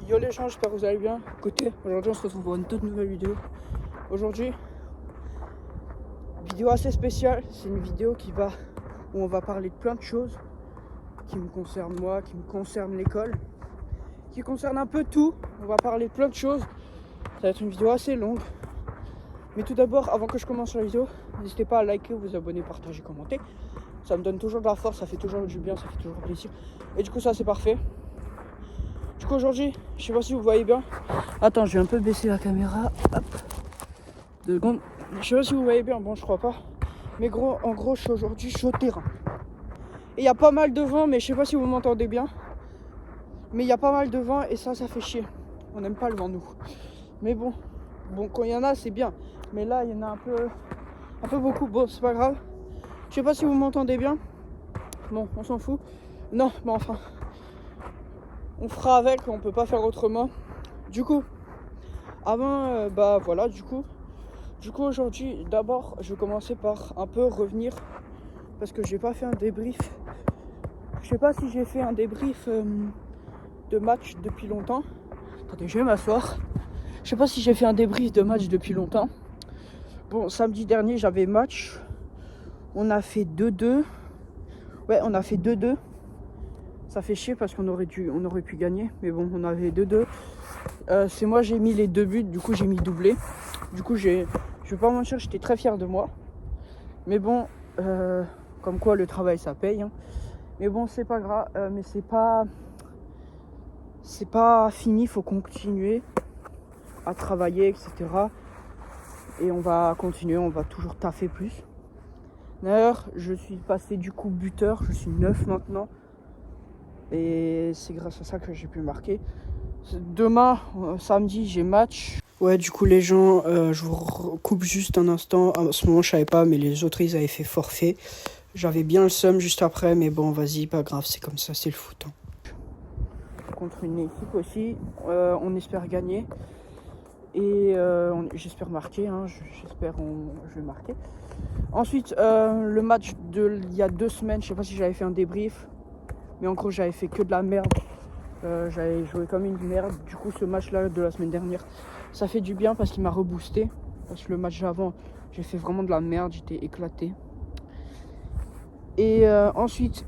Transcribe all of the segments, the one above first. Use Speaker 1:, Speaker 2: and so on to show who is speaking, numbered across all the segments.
Speaker 1: Yo les gens, j'espère que vous allez bien. Écoutez, aujourd'hui on se retrouve pour une toute nouvelle vidéo. Aujourd'hui, vidéo assez spéciale. C'est une vidéo où on va parler de plein de choses qui me concernent moi, qui me concernent l'école, qui concernent un peu tout. On va parler de plein de choses. Ça va être une vidéo assez longue. Mais tout d'abord, avant que je commence la vidéo, n'hésitez pas à liker, vous abonner, partager, commenter. Ça me donne toujours de la force, ça fait toujours du bien, ça fait toujours plaisir. Et du coup ça c'est parfait. Du coup aujourd'hui, je sais pas si vous voyez bien. Attends, je vais un peu baisser la caméra. Hop. 2 secondes. Je sais pas si vous voyez bien, bon je crois pas. Mais gros, en gros, aujourd'hui, je suis au terrain. Et il y a pas mal de vent, mais je sais pas si vous m'entendez bien. Mais il y a pas mal de vent et ça fait chier. On n'aime pas le vent nous. Mais bon, quand il y en a, c'est bien. Mais là, il y en a un peu beaucoup. Bon, c'est pas grave. Je sais pas si vous m'entendez bien. Bon, on s'en fout. Non, mais enfin, on fera avec, on peut pas faire autrement. Du coup, avant, voilà, du coup aujourd'hui, d'abord, je vais commencer par un peu revenir parce que j'ai pas fait un débrief. Je sais pas si j'ai fait un débrief de match depuis longtemps. Attendez, je vais m'asseoir. Je sais pas si j'ai fait un débrief de match depuis longtemps. Bon, samedi dernier, j'avais match. On a fait 2-2. Ouais, on a fait 2-2. Ça fait chier parce qu'on aurait pu gagner. Mais bon, on avait 2-2. C'est moi, j'ai mis les 2 buts. Du coup, j'ai mis doublé. Du coup, je vais pas mentir, j'étais très fier de moi. Mais bon, comme quoi le travail, ça paye. Hein. Mais bon, c'est pas grave. Mais c'est pas fini. Faut continuer à travailler, etc. Et on va continuer. On va toujours taffer plus. D'ailleurs, je suis passé du coup buteur. Je suis 9 maintenant. Et c'est grâce à ça que j'ai pu marquer. Demain, samedi, j'ai match. Ouais, du coup, les gens, je vous coupe juste un instant. À ce moment, je savais pas, mais les autres, ils avaient fait forfait. J'avais bien le seum juste après, mais bon, vas-y, pas grave, c'est comme ça, c'est le foot. Hein. Contre une équipe aussi, on espère gagner. Et j'espère marquer, hein, je vais marquer. Ensuite, le match il y a 2 semaines, je sais pas si j'avais fait un débrief. Mais en gros, j'avais fait que de la merde. J'avais joué comme une merde. Du coup, ce match-là de la semaine dernière, ça fait du bien parce qu'il m'a reboosté. Parce que le match d'avant, j'ai fait vraiment de la merde. J'étais éclaté. Et ensuite,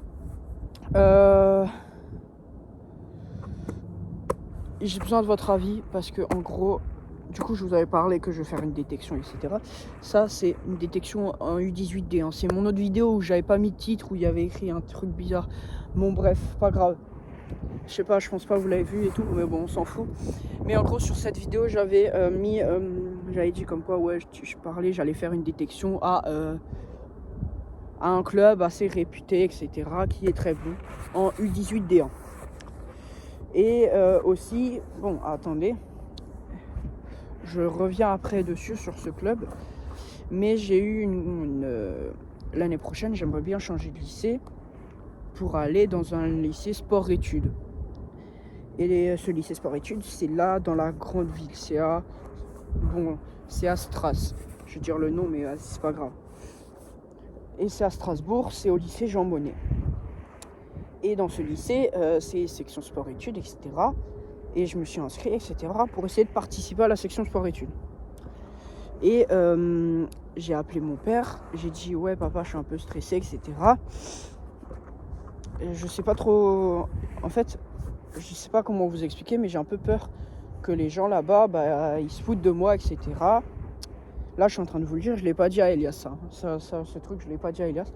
Speaker 1: j'ai besoin de votre avis parce que en gros, du coup, je vous avais parlé que je vais faire une détection, etc. Ça, c'est une détection en U18D. Hein. C'est mon autre vidéo où j'avais pas mis de titre, où il y avait écrit un truc bizarre. Bon, bref, pas grave. Je sais pas, je pense pas que vous l'avez vu et tout, mais bon, on s'en fout. Mais en gros, sur cette vidéo, j'avais j'avais dit comme quoi, ouais, je parlais, j'allais faire une détection à un club assez réputé, etc., qui est très bon, en U18D1. Et aussi, bon, attendez, je reviens après dessus sur ce club, mais j'ai eu l'année prochaine, j'aimerais bien changer de lycée pour aller dans un lycée sport-études. Et ce lycée sport-études, c'est là, dans la grande ville. C'est à Stras. Je vais dire le nom, mais c'est pas grave. Et c'est à Strasbourg, c'est au lycée Jean Monnet. Et dans ce lycée, c'est section sport-études, etc. Et je me suis inscrit, etc. pour essayer de participer à la section sport-études. Et j'ai appelé mon père. J'ai dit, ouais, papa, je suis un peu stressé, etc. Et je sais pas trop... En fait... Je sais pas comment vous expliquer, mais j'ai un peu peur que les gens là-bas, ils se foutent de moi, etc. Là, je suis en train de vous le dire, je l'ai pas dit à Elias, ce truc, je l'ai pas dit à Elias.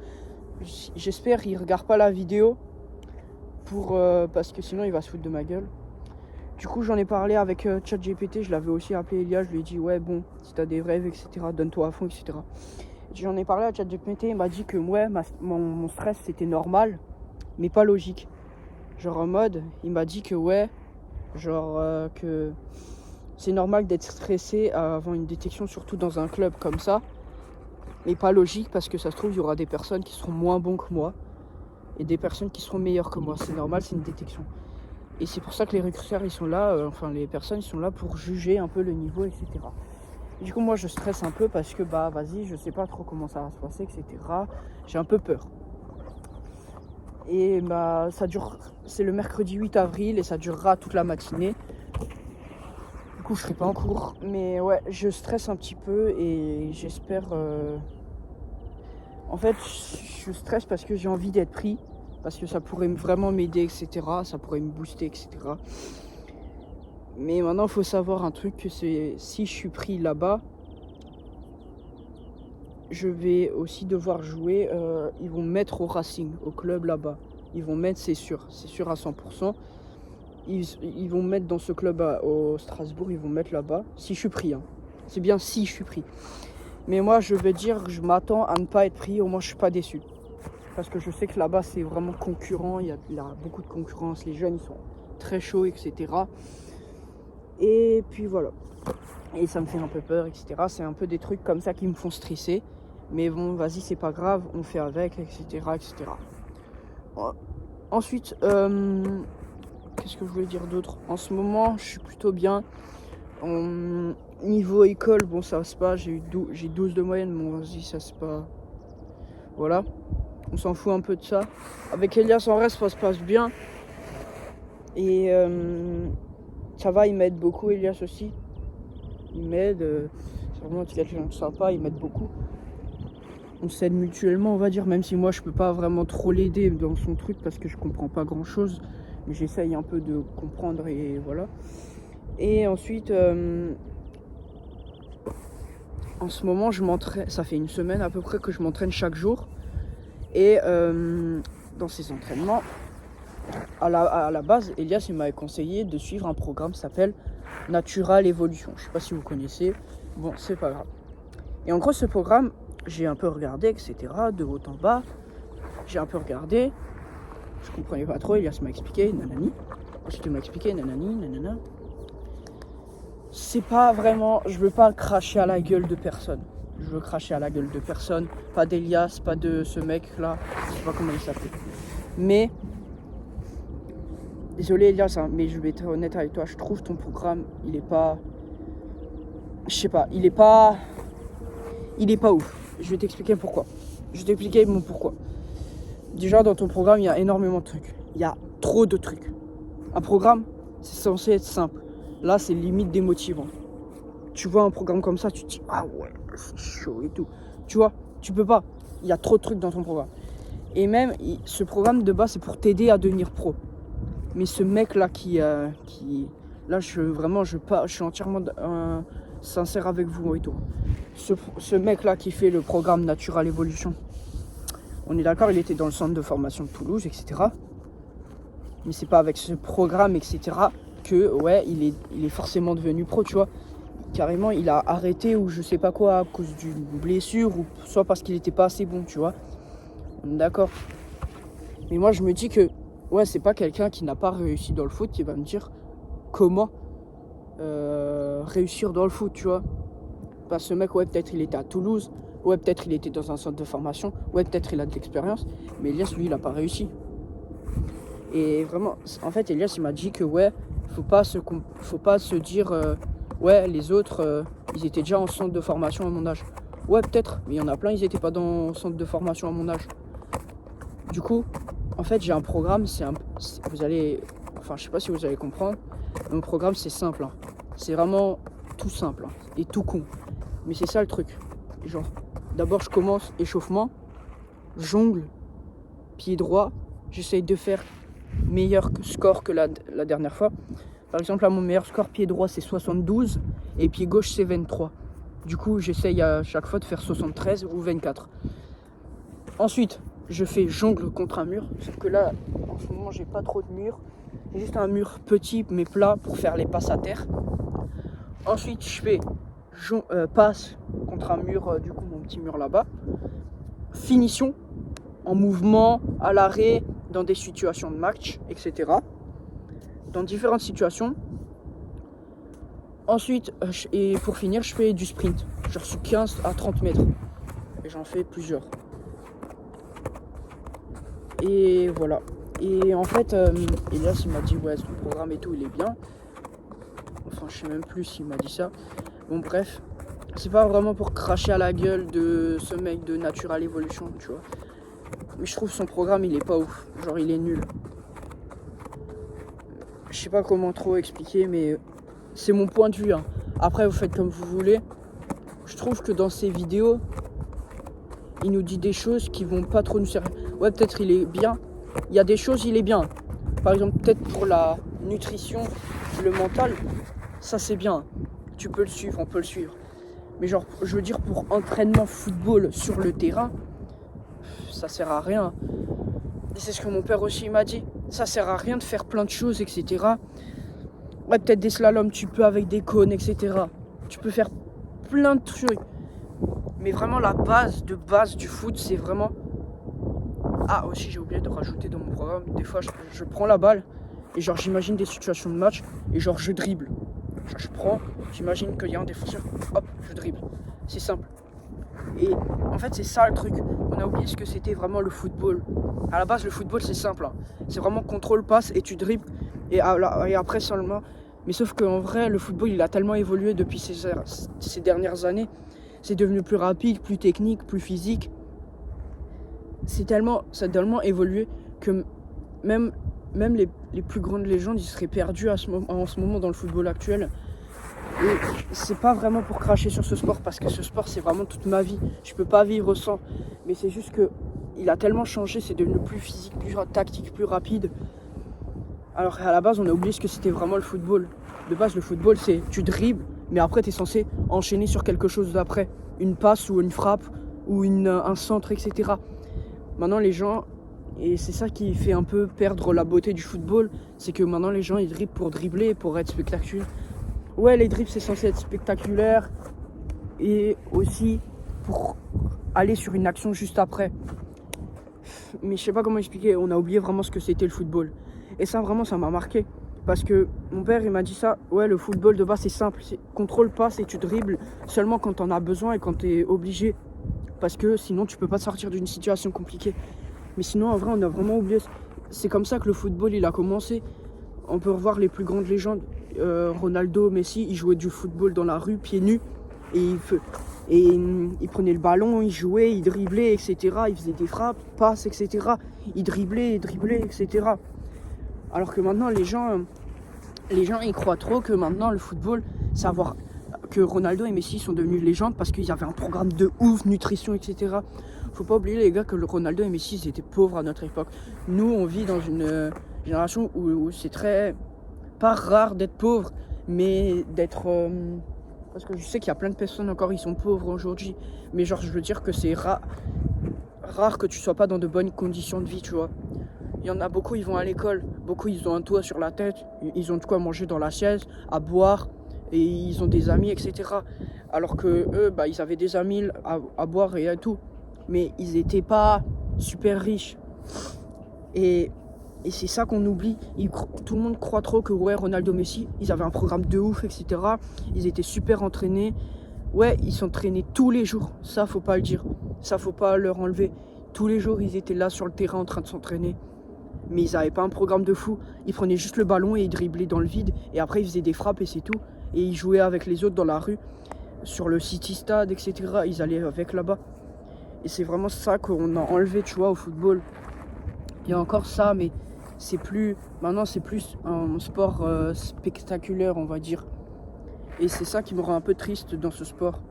Speaker 1: J'espère qu'il regarde pas la vidéo parce que sinon il va se foutre de ma gueule. Du coup, j'en ai parlé avec ChatGPT, je l'avais aussi appelé Elias, je lui ai dit, ouais, bon, si t'as des rêves, etc., donne-toi à fond, etc. J'en ai parlé à ChatGPT, il m'a dit que ouais, mon stress c'était normal, mais pas logique. Genre en mode, il m'a dit que ouais, que c'est normal d'être stressé avant une détection, surtout dans un club comme ça. Mais pas logique parce que ça se trouve, il y aura des personnes qui seront moins bons que moi et des personnes qui seront meilleures que moi. C'est normal, c'est une détection. Et c'est pour ça que les recruteurs, ils sont là, les personnes, ils sont là pour juger un peu le niveau, etc. Et du coup, moi, je stresse un peu parce que, vas-y, je sais pas trop comment ça va se passer, etc. J'ai un peu peur. Et ça dure, c'est le mercredi 8 avril et ça durera toute la matinée. Du coup, je serai pas en cours. Mais ouais, je stresse un petit peu et j'espère... En fait, je stresse parce que j'ai envie d'être pris. Parce que ça pourrait vraiment m'aider, etc. Ça pourrait me booster, etc. Mais maintenant, il faut savoir un truc, que c'est si je suis pris là-bas, je vais aussi devoir jouer. Ils vont me mettre au Racing, au club là-bas. Ils vont me mettre, c'est sûr à 100%. Ils vont me mettre dans ce club au Strasbourg, ils vont me mettre là-bas. Si je suis pris, hein. C'est bien si je suis pris. Mais moi, je vais dire, je m'attends à ne pas être pris, au moins je suis pas déçu. Parce que je sais que là-bas, c'est vraiment concurrent, il y a beaucoup de concurrence, les jeunes, ils sont très chauds, etc. Et puis voilà. Et ça me fait un peu peur, etc. C'est un peu des trucs comme ça qui me font stresser. Mais bon, vas-y, c'est pas grave, on fait avec, etc. etc. Ensuite, qu'est-ce que je voulais dire d'autre? En ce moment, je suis plutôt bien. Niveau école, bon, ça se passe, j'ai 12 de moyenne, bon, vas-y, ça se passe. Voilà, on s'en fout un peu de ça. Avec Elias, en reste, ça se passe bien. Et ça va, il m'aide beaucoup, Elias aussi. Il m'aide, c'est vraiment quelqu'un de sympa, il m'aide beaucoup. On s'aide mutuellement, on va dire, même si moi je peux pas vraiment trop l'aider dans son truc parce que je comprends pas grand chose, mais j'essaye un peu de comprendre et voilà. Et ensuite, en ce moment, je m'entraîne, ça fait une semaine à peu près que je m'entraîne chaque jour. Et dans ces entraînements, à la base, Elias il m'avait conseillé de suivre un programme qui s'appelle Natural Evolution. Je sais pas si vous connaissez, bon, c'est pas grave. Et en gros, ce programme, j'ai un peu regardé, etc., de haut en bas. J'ai un peu regardé. Je comprenais pas trop, Elias m'a expliqué, nanani. Ensuite, il m'a expliqué, nanani, nanana. C'est pas vraiment... Je veux pas cracher à la gueule de personne. Je veux cracher à la gueule de personne. Pas d'Elias, pas de ce mec-là. Je sais pas comment il s'appelle. Mais... Désolé Elias, hein, mais je vais être honnête avec toi. Je trouve ton programme, il est pas... Je sais pas, il est pas ouf. Je vais t'expliquer pourquoi. Je vais t'expliquer mon pourquoi. Déjà, dans ton programme, il y a énormément de trucs. Il y a trop de trucs. Un programme, c'est censé être simple. Là, c'est limite démotivant. Tu vois un programme comme ça, tu te dis, ah ouais, c'est chaud et tout. Tu vois, tu peux pas. Il y a trop de trucs dans ton programme. Et même, ce programme de base, c'est pour t'aider à devenir pro. Mais ce mec-là là, je suis entièrement sincère avec vous et tout. Ce mec-là qui fait le programme Natural Evolution, on est d'accord, il était dans le centre de formation de Toulouse, etc. Mais c'est pas avec ce programme, etc. que, ouais, il est forcément devenu pro, tu vois. Carrément, il a arrêté ou je sais pas quoi à cause d'une blessure ou soit parce qu'il était pas assez bon, tu vois. On est d'accord. Mais moi, je me dis que, ouais, c'est pas quelqu'un qui n'a pas réussi dans le foot qui va me dire comment réussir dans le foot, tu vois. Parce que ce mec, ouais, peut-être il était à Toulouse, ouais, peut-être il était dans un centre de formation, ouais, peut-être il a de l'expérience, mais Elias, lui, il a pas réussi. Et vraiment, en fait, Elias, il m'a dit que, ouais, faut pas se dire, ouais, les autres, ils étaient déjà en centre de formation à mon âge. Ouais, peut-être, mais il y en a plein, ils étaient pas dans le centre de formation à mon âge. Du coup, en fait, j'ai un programme, je sais pas si vous allez comprendre, mon programme, c'est simple, hein. C'est vraiment tout simple, hein, et tout con. Mais c'est ça le truc. Genre, d'abord, je commence échauffement, jongle, pied droit, j'essaye de faire meilleur score que la dernière fois. Par exemple, là, mon meilleur score pied droit, c'est 72, et pied gauche, c'est 23. Du coup, j'essaye à chaque fois de faire 73 ou 24. Ensuite, je fais jongle contre un mur, sauf que là, en ce moment, j'ai pas trop de murs. J'ai juste un mur petit mais plat pour faire les passes à terre. Ensuite, je fais passe contre un mur, du coup, mon petit mur là-bas. Finition, en mouvement, à l'arrêt, dans des situations de match, etc. Dans différentes situations. Ensuite, et pour finir, je fais du sprint. Genre sur 15 à 30 mètres. Et j'en fais plusieurs. Et voilà. Et en fait, Elias, il m'a dit, ouais, son programme et tout, il est bien. Enfin, je sais même plus s'il m'a dit ça. Bon, bref. C'est pas vraiment pour cracher à la gueule de ce mec de Natural Evolution, tu vois. Mais je trouve son programme, il est pas ouf. Genre, il est nul. Je sais pas comment trop expliquer, mais C'est mon point de vue, hein. Après, vous faites comme vous voulez. Je trouve que dans ces vidéos, il nous dit des choses qui vont pas trop nous servir. Ouais, peut-être il est bien. Il y a des choses, il est bien. Par exemple, peut-être pour la nutrition, le mental, ça c'est bien. Tu peux le suivre, on peut le suivre. Mais genre, je veux dire, pour entraînement football sur le terrain, ça sert à rien. Et c'est ce que mon père aussi m'a dit. Ça sert à rien de faire plein de choses, etc. Ouais, peut-être des slaloms, tu peux avec des cônes, etc. Tu peux faire plein de trucs. Mais vraiment, la base de base du foot, c'est vraiment... Ah, aussi, j'ai oublié de rajouter dans mon programme. Des fois, je prends la balle et genre, j'imagine des situations de match et genre, je dribble. Genre, je prends, j'imagine qu'il y a un défenseur, hop, je dribble. C'est simple. Et en fait, c'est ça le truc. On a oublié ce que c'était vraiment le football. À la base, le football, c'est simple, hein. C'est vraiment contrôle, passe et tu dribbles. Et après seulement... Mais sauf qu'en vrai, le football, il a tellement évolué depuis ces dernières années. C'est devenu plus rapide, plus technique, plus physique. Ça a tellement évolué que même les plus grandes légendes, ils seraient perdus en ce moment dans le football actuel. Et c'est pas vraiment pour cracher sur ce sport, parce que ce sport, c'est vraiment toute ma vie. Je peux pas vivre sans. Mais c'est juste que il a tellement changé, c'est devenu plus physique, plus tactique, plus rapide. Alors à la base, on a oublié ce que c'était vraiment le football. De base, le football, c'est tu dribbles, mais après, tu es censé enchaîner sur quelque chose d'après. Une passe ou une frappe ou un centre, etc. Maintenant, les gens, et c'est ça qui fait un peu perdre la beauté du football, c'est que maintenant, les gens, ils dribblent pour dribbler, pour être spectaculaire. Ouais, les dribbles, c'est censé être spectaculaire et aussi pour aller sur une action juste après. Mais je sais pas comment expliquer, on a oublié vraiment ce que c'était le football. Et ça, vraiment, ça m'a marqué. Parce que mon père, il m'a dit ça. Ouais, le football de base, c'est simple. C'est contrôle, passe et tu dribbles seulement quand t'en as besoin et quand t'es obligé. Parce que sinon, tu peux pas sortir d'une situation compliquée. Mais sinon, en vrai, on a vraiment oublié. C'est comme ça que le football, il a commencé. On peut revoir les plus grandes légendes. Ronaldo, Messi, ils jouaient du football dans la rue, pieds nus. Et ils prenaient le ballon, ils jouaient, ils dribblaient, etc. Ils faisaient des frappes, passes, etc. Ils dribblaient, etc. Alors que maintenant, les gens, ils croient trop que maintenant, le football, savoir que Ronaldo et Messi sont devenus légendes parce qu'il y avait un programme de ouf, nutrition, etc. Faut pas oublier, les gars, que le Ronaldo et Messi, ils étaient pauvres à notre époque. Nous, on vit dans une génération où c'est très... pas rare d'être pauvre, mais d'être... parce que je sais qu'il y a plein de personnes encore, ils sont pauvres aujourd'hui. Mais genre, je veux dire que c'est rare que tu sois pas dans de bonnes conditions de vie, tu vois. Il y en a beaucoup, ils vont à l'école. Beaucoup, ils ont un toit sur la tête. Ils ont de quoi manger dans la chaise, à boire. Et ils ont des amis, etc. Alors que eux, ils avaient des amis à boire et à tout. Mais ils n'étaient pas super riches. Et c'est ça qu'on oublie. Tout le monde croit trop que ouais, Ronaldo, Messi, ils avaient un programme de ouf, etc. Ils étaient super entraînés. Ouais, ils s'entraînaient tous les jours. Ça, faut pas le dire. Ça, faut pas leur enlever. Tous les jours, ils étaient là sur le terrain en train de s'entraîner. Mais ils n'avaient pas un programme de fou. Ils prenaient juste le ballon et ils dribblaient dans le vide. Et après, ils faisaient des frappes et c'est tout. Et ils jouaient avec les autres dans la rue, sur le City Stade, etc. Ils allaient avec là-bas. Et c'est vraiment ça qu'on a enlevé, tu vois, au football. Il y a encore ça, mais c'est plus... Maintenant, c'est plus un sport spectaculaire, on va dire. Et c'est ça qui me rend un peu triste dans ce sport.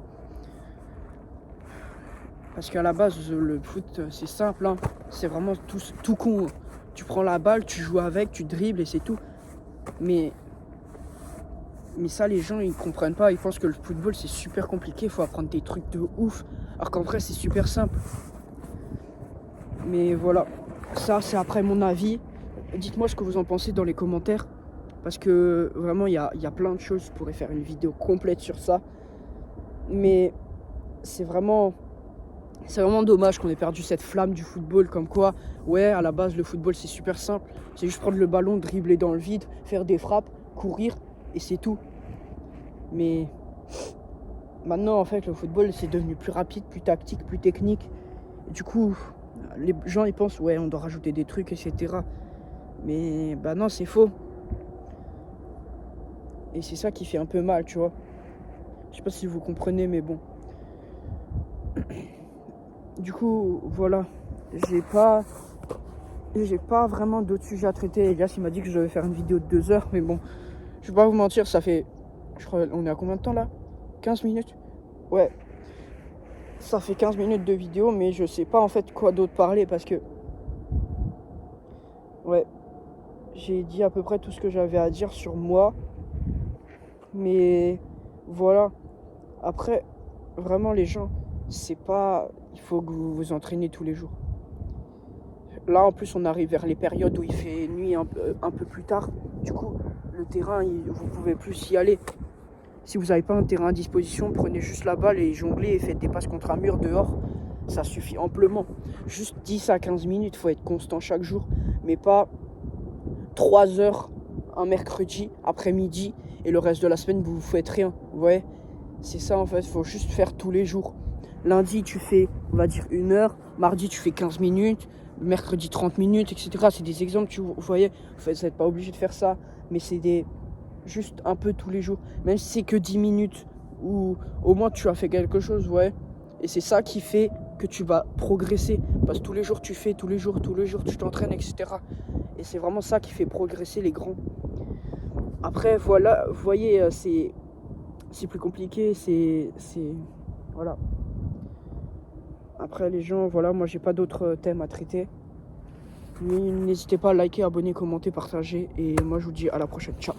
Speaker 1: Parce qu'à la base, le foot, c'est simple, hein. C'est vraiment tout con. Tu prends la balle, tu joues avec, tu dribbles et c'est tout. Mais ça, les gens, ils comprennent pas. Ils pensent que le football, c'est super compliqué. Il faut apprendre des trucs de ouf. Alors qu'en vrai, c'est super simple. Mais voilà. Ça, c'est après mon avis. Dites-moi ce que vous en pensez dans les commentaires. Parce que vraiment, il y a plein de choses. Je pourrais faire une vidéo complète sur ça. Mais c'est vraiment dommage qu'on ait perdu cette flamme du football. Comme quoi, ouais, à la base, le football, c'est super simple. C'est juste prendre le ballon, dribbler dans le vide, faire des frappes, courir. Et c'est tout. Mais maintenant, en fait, le football, c'est devenu plus rapide, plus tactique, plus technique. Et du coup, les gens, ils pensent, ouais, on doit rajouter des trucs, etc. Mais non, c'est faux. Et c'est ça qui fait un peu mal, tu vois. Je sais pas si vous comprenez, mais bon. Du coup, voilà. J'ai pas vraiment d'autres sujets à traiter. Elias, il m'a dit que je devais faire une vidéo de 2 heures, mais bon, je vais pas vous mentir, ça fait Je crois, on est à combien de temps là? 15 minutes? Ouais, ça fait 15 minutes de vidéo, mais je sais pas en fait quoi d'autre parler parce que... Ouais, j'ai dit à peu près tout ce que j'avais à dire sur moi. Mais voilà. Après, vraiment les gens, c'est pas... Il faut que vous vous entraînez tous les jours. Là, en plus, on arrive vers les périodes où il fait nuit un peu plus tard. Du coup, le terrain, vous pouvez plus y aller. Si vous n'avez pas un terrain à disposition, prenez juste la balle et jonglez et faites des passes contre un mur dehors. Ça suffit amplement. Juste 10 à 15 minutes, il faut être constant chaque jour. Mais pas 3 heures un mercredi après-midi et le reste de la semaine, vous faites rien. Vous voyez? C'est ça en fait, il faut juste faire tous les jours. Lundi, tu fais, on va dire, 1 heure. Mardi, tu fais 15 minutes. Mercredi, 30 minutes, etc. C'est des exemples, vous voyez. Vous n'êtes pas obligé de faire ça. Mais c'est des... juste un peu tous les jours. Même si c'est que 10 minutes. Ou au moins, tu as fait quelque chose, ouais. Et c'est ça qui fait que tu vas progresser. Parce que tous les jours, tu fais, tous les jours, tu t'entraînes, etc. Et c'est vraiment ça qui fait progresser les grands. Après, voilà, vous voyez, c'est plus compliqué, voilà. Après, les gens, voilà, moi, j'ai pas d'autres thèmes à traiter. N'hésitez pas à liker, abonner, commenter, partager. Et moi, je vous dis à la prochaine. Ciao.